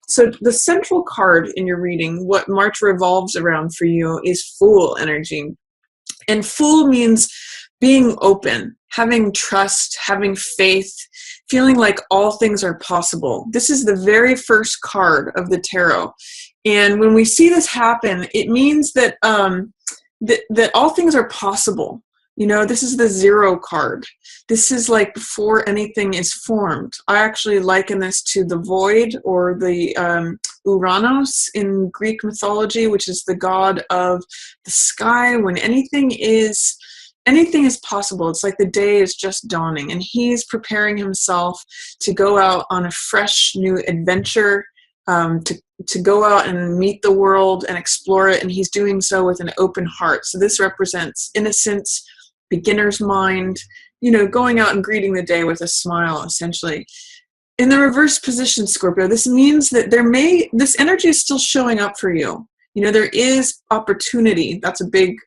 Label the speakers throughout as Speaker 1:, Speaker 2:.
Speaker 1: So the central card in your reading, what March revolves around for you, is Fool energy. And Fool means being open, having trust, having faith, feeling like all things are possible. This is the very first card of the tarot. And when we see this happen, it means that that all things are possible. You know, this is the 0 card. This is like before anything is formed. I actually liken this to the void, or the Uranos in Greek mythology, which is the god of the sky. When anything is possible. It's like the day is just dawning, and he's preparing himself to go out on a fresh new adventure, to go out and meet the world and explore it, and he's doing so with an open heart. So this represents innocence, beginner's mind, you know, going out and greeting the day with a smile, essentially. In the reverse position, Scorpio, this means that this energy is still showing up for you. You know, there is opportunity. That's a big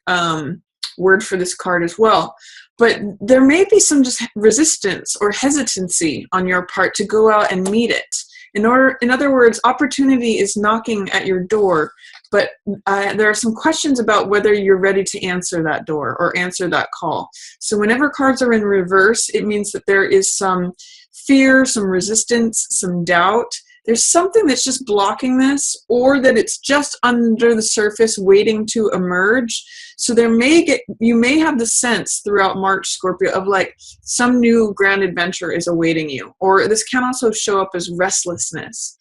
Speaker 1: word for this card as well. But there may be some just resistance or hesitancy on your part to go out and meet it. In other words, opportunity is knocking at your door, but there are some questions about whether you're ready to answer that door or answer that call. So whenever cards are in reverse, it means that there is some fear, some resistance, some doubt. There's something that's just blocking this, or that it's just under the surface waiting to emerge. So you may have the sense throughout March, Scorpio, of like some new grand adventure is awaiting you. Or this can also show up as restlessness.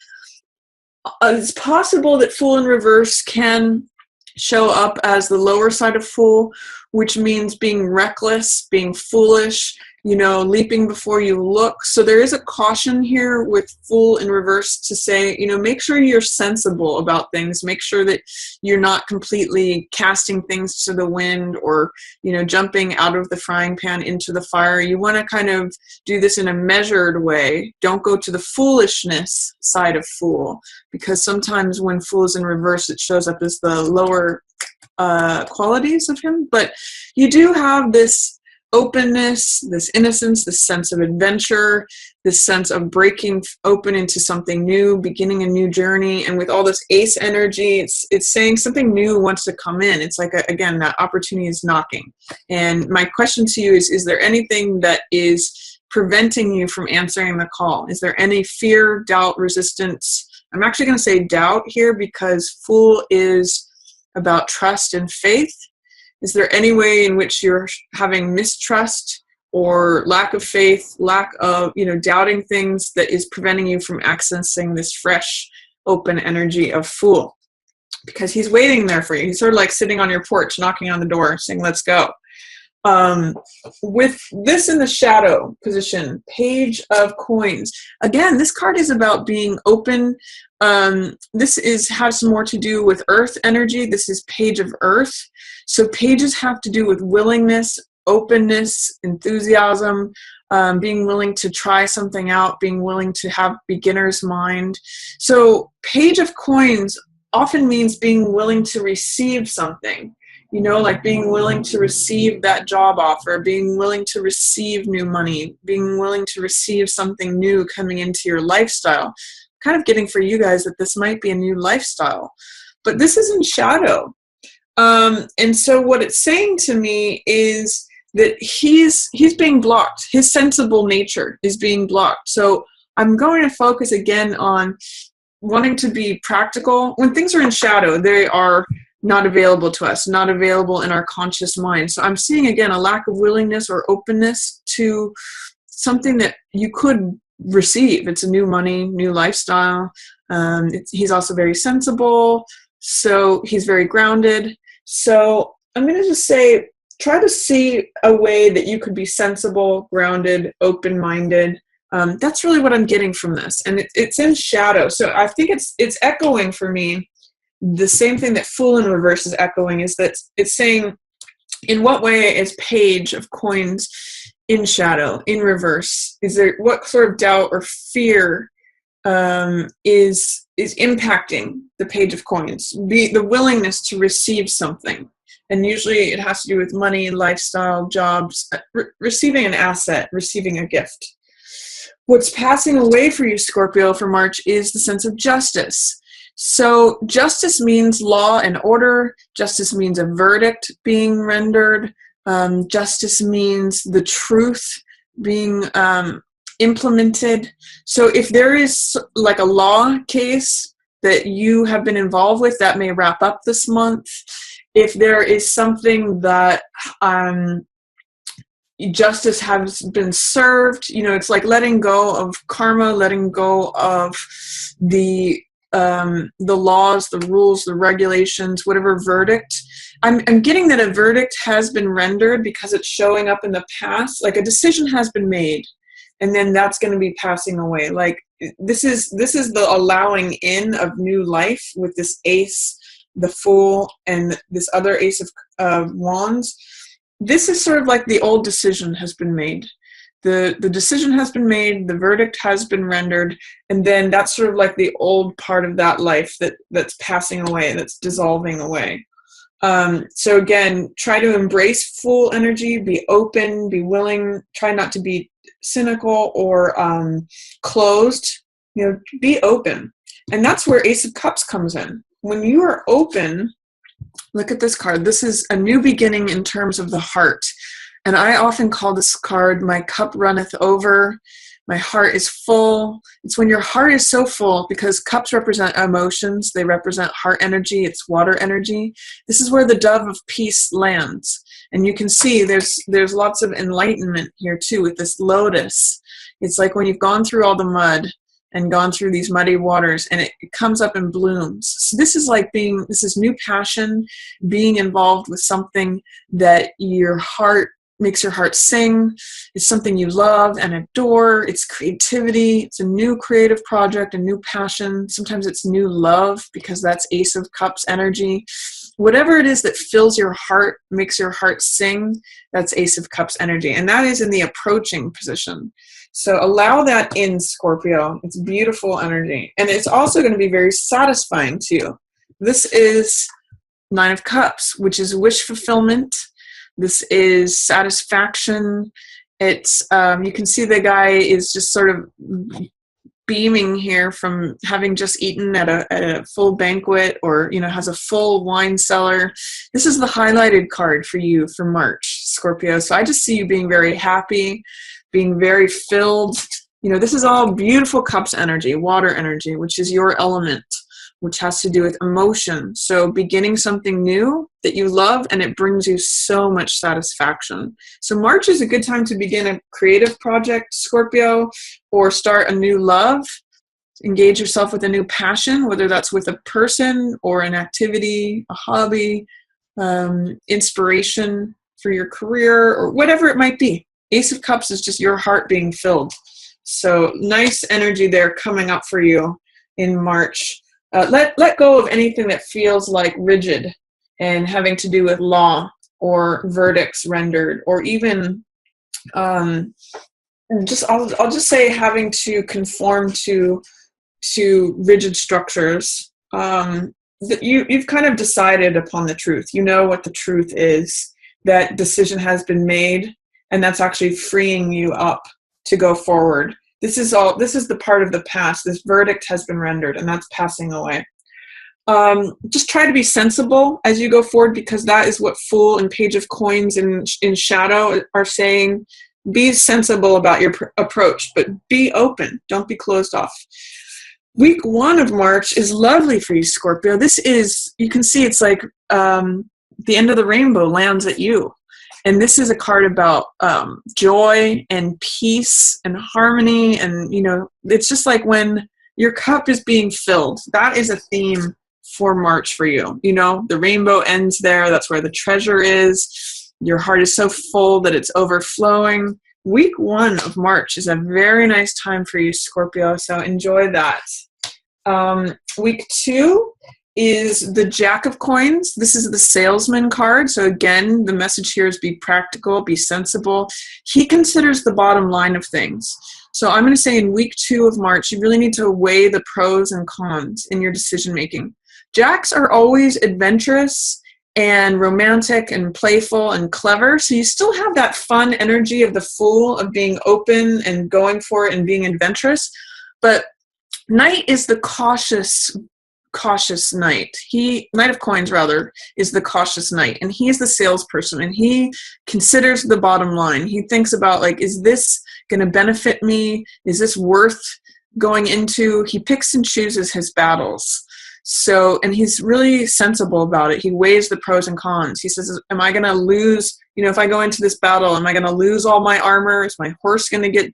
Speaker 1: It's possible that Fool in reverse can show up as the lower side of Fool, which means being reckless, being foolish, you know, leaping before you look. So there is a caution here with Fool in reverse to say, you know, make sure you're sensible about things. Make sure that you're not completely casting things to the wind, or, you know, jumping out of the frying pan into the fire. You want to kind of do this in a measured way. Don't go to the foolishness side of Fool, because sometimes when Fool is in reverse, it shows up as the lower qualities of him. But you do have this openness, this innocence, this sense of adventure, this sense of breaking open into something new, beginning a new journey. And with all this ace energy, it's saying something new wants to come in. It's like, again, that opportunity is knocking. And my question to you is there anything that is preventing you from answering the call? Is there any fear, doubt, resistance? I'm actually going to say doubt here, because Fool is about trust and faith. Is there any way in which you're having mistrust or lack of faith, lack of, you know, doubting things, that is preventing you from accessing this fresh, open energy of Fool? Because he's waiting there for you. He's sort of like sitting on your porch, knocking on the door, saying, let's go. With this in the shadow position, Page of Coins. Again, this card is about being open. This has more to do with earth energy. This is Page of Earth. So pages have to do with willingness, openness, enthusiasm, being willing to try something out, being willing to have beginner's mind. So Page of Coins often means being willing to receive something. You know, like being willing to receive that job offer, being willing to receive new money, being willing to receive something new coming into your lifestyle. Kind of getting for you guys that this might be a new lifestyle. But this is in shadow. And so what it's saying to me is that he's being blocked. His sensible nature is being blocked. So I'm going to focus again on wanting to be practical. When things are in shadow, they are not available to us, not available in our conscious mind. So I'm seeing, again, a lack of willingness or openness to something that you could receive. It's a new money, new lifestyle. He's also very sensible, so he's very grounded. So I'm going to just say, try to see a way that you could be sensible, grounded, open-minded. That's really what I'm getting from this. And it's in shadow. So I think it's echoing for me the same thing that Fool in reverse is echoing, is that it's saying, in what way is Page of Coins in shadow, in reverse? Is there, what sort of doubt or fear is impacting the Page of Coins? The willingness to receive something. And usually it has to do with money, lifestyle, jobs, receiving an asset, receiving a gift. What's passing away for you, Scorpio, for March is the sense of justice. So justice means law and order. Justice means a verdict being rendered. Justice means the truth being implemented. So if there is like a law case that you have been involved with, that may wrap up this month. If there is something that justice has been served, it's like letting go of karma, letting go of the laws, the rules, the regulations, whatever verdict. I'm getting that a verdict has been rendered because it's showing up in the past, like a decision has been made, and then that's going to be passing away. Like this is the allowing in of new life with this ace, the Fool, and this other ace of wands. This is sort of like the old decision has been made. The decision has been made, the verdict has been rendered, and then that's sort of like the old part of that life that's passing away, that's dissolving away. So again, try to embrace Fool energy, be open, be willing, try not to be cynical or closed, be open. And that's where Ace of Cups comes in. When you are open, look at this card. This is a new beginning in terms of the heart. And I often call this card, my cup runneth over. My heart is full. It's when your heart is so full, because cups represent emotions. They represent heart energy. It's water energy. This is where the dove of peace lands. And you can see there's lots of enlightenment here too with this lotus. It's like when you've gone through all the mud and gone through these muddy waters, and it comes up and blooms. So this is like this is new passion, being involved with something that makes your heart sing. It's something you love and adore. It's creativity. It's a new creative project, a new passion. Sometimes it's new love, because that's Ace of Cups energy. Whatever it is that fills your heart, makes your heart sing, that's Ace of Cups energy. And that is in the approaching position. So allow that in, Scorpio. It's beautiful energy. And it's also going to be very satisfying to you. This is Nine of Cups, which is wish fulfillment. This is satisfaction. It's you can see the guy is just sort of beaming here from having just eaten at a full banquet, or has a full wine cellar. This is the highlighted card for you for March, Scorpio. So I just see you being very happy, being very filled. This is all beautiful cups energy, water energy, which is your element, which has to do with emotion. So beginning something new that you love, and it brings you so much satisfaction. So March is a good time to begin a creative project, Scorpio, or start a new love. Engage yourself with a new passion, whether that's with a person or an activity, a hobby, inspiration for your career, or whatever it might be. Ace of Cups is just your heart being filled. So nice energy there coming up for you in March. Let go of anything that feels like rigid and having to do with law or verdicts rendered, or even I'll just say having to conform to rigid structures. That you've kind of decided upon the truth. You know what the truth is. That decision has been made, and that's actually freeing you up to go forward. This is the part of the past. This verdict has been rendered, and that's passing away. Just try to be sensible as you go forward, because that is what Fool and Page of Coins in Shadow are saying. Be sensible about your approach, but be open. Don't be closed off. Week 1 of March is lovely for you, Scorpio. This is, you can see it's like the end of the rainbow lands at you. And this is a card about joy and peace and harmony. And, it's just like when your cup is being filled. That is a theme for March for you. The rainbow ends there. That's where the treasure is. Your heart is so full that it's overflowing. Week 1 of March is a very nice time for you, Scorpio. So enjoy that. Week 2 is the Jack of Coins. This is the salesman card. So again, the message here is be practical, be sensible. He considers the bottom line of things. So I'm going to say in week 2 of March, you really need to weigh the pros and cons in your decision making. Jacks are always adventurous and romantic and playful and clever. So you still have that fun energy of the Fool, of being open and going for it and being adventurous. But Knight is the cautious knight. Knight of Coins rather is the cautious knight, and he's the salesperson, and he considers the bottom line. He thinks about, like, is this going to benefit me? Is this worth going into? He picks and chooses his battles. So, and he's really sensible about it. He weighs the pros and cons. He says, am I going to lose, if I go into this battle, am I going to lose all my armor? Is my horse going to get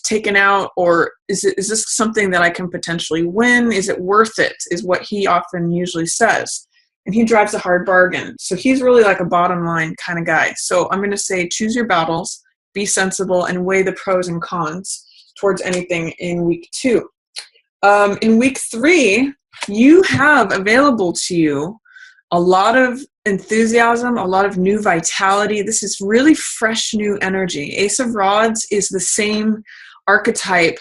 Speaker 1: taken out? Or is this something that I can potentially win? Is it worth it? Is what he often usually says. And he drives a hard bargain. So he's really like a bottom line kind of guy. So I'm going to say, choose your battles, be sensible, and weigh the pros and cons towards anything in week 2. In week 3, you have available to you a lot of enthusiasm, a lot of new vitality. This is really fresh, new energy. Ace of Rods is the same archetype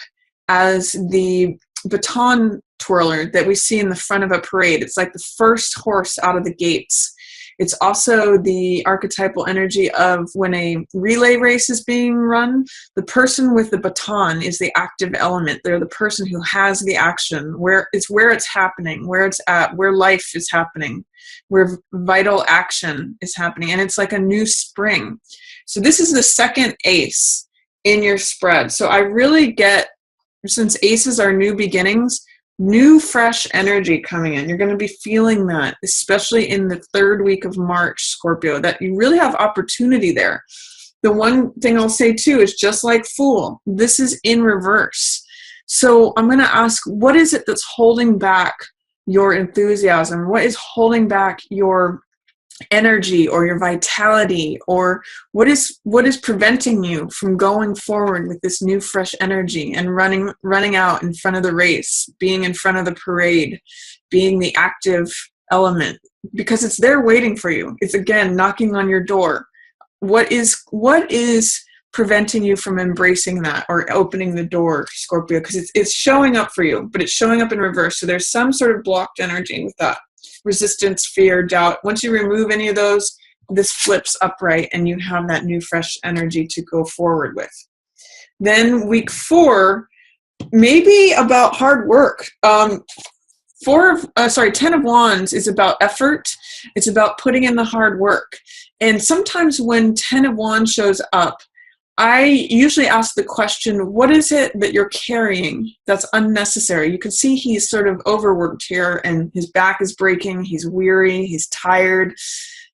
Speaker 1: as the baton twirler that we see in the front of a parade. It's like the first horse out of the gates. It's also the archetypal energy of when a relay race is being run, the person with the baton is the active element. They're the person who has the action, where it's happening, where it's at, where life is happening, where vital action is happening. And it's like a new spring. So this is the second ace in your spread. So I really get, since aces are new beginnings, new fresh energy coming in. You're going to be feeling that, especially in the 3rd week of March, Scorpio, that you really have opportunity there. The one thing I'll say too is, just like Fool, this is in reverse. So I'm going to ask, what is it that's holding back your enthusiasm? What is holding back your energy or your vitality, or what is preventing you from going forward with this new fresh energy and running out in front of the race, being in front of the parade, being the active element? Because it's there waiting for you. It's, again, knocking on your door. What is preventing you from embracing that or opening the door, Scorpio? Because it's showing up for you, but it's showing up in reverse. So there's some sort of blocked energy with that. Resistance, fear, doubt. Once you remove any of those, this flips upright and you have that new fresh energy to go forward with. Then week 4, maybe about hard work. 10 of Wands is about effort. It's about putting in the hard work. And sometimes when 10 of Wands shows up, I usually ask the question, what is it that you're carrying that's unnecessary? You can see he's sort of overworked here and his back is breaking. He's weary. He's tired.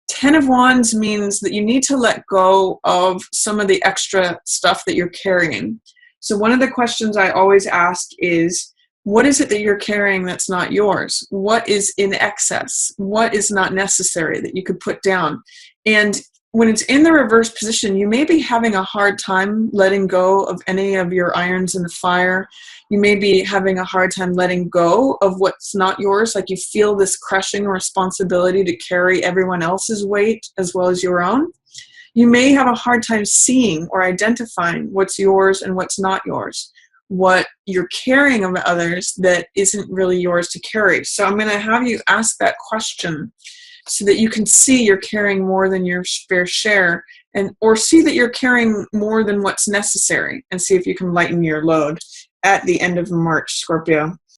Speaker 1: 10 of Wands means that you need to let go of some of the extra stuff that you're carrying. So one of the questions I always ask is, what is it that you're carrying that's not yours? What is in excess? What is not necessary that you could put down? And when it's in the reverse position, you may be having a hard time letting go of any of your irons in the fire. You may be having a hard time letting go of what's not yours. Like you feel this crushing responsibility to carry everyone else's weight as well as your own. You may have a hard time seeing or identifying what's yours and what's not yours, what you're carrying of others that isn't really yours to carry. So I'm going to have you ask that question, so that you can see you're carrying more than your fair share, or see that you're carrying more than what's necessary, and see if you can lighten your load at the end of March, Scorpio.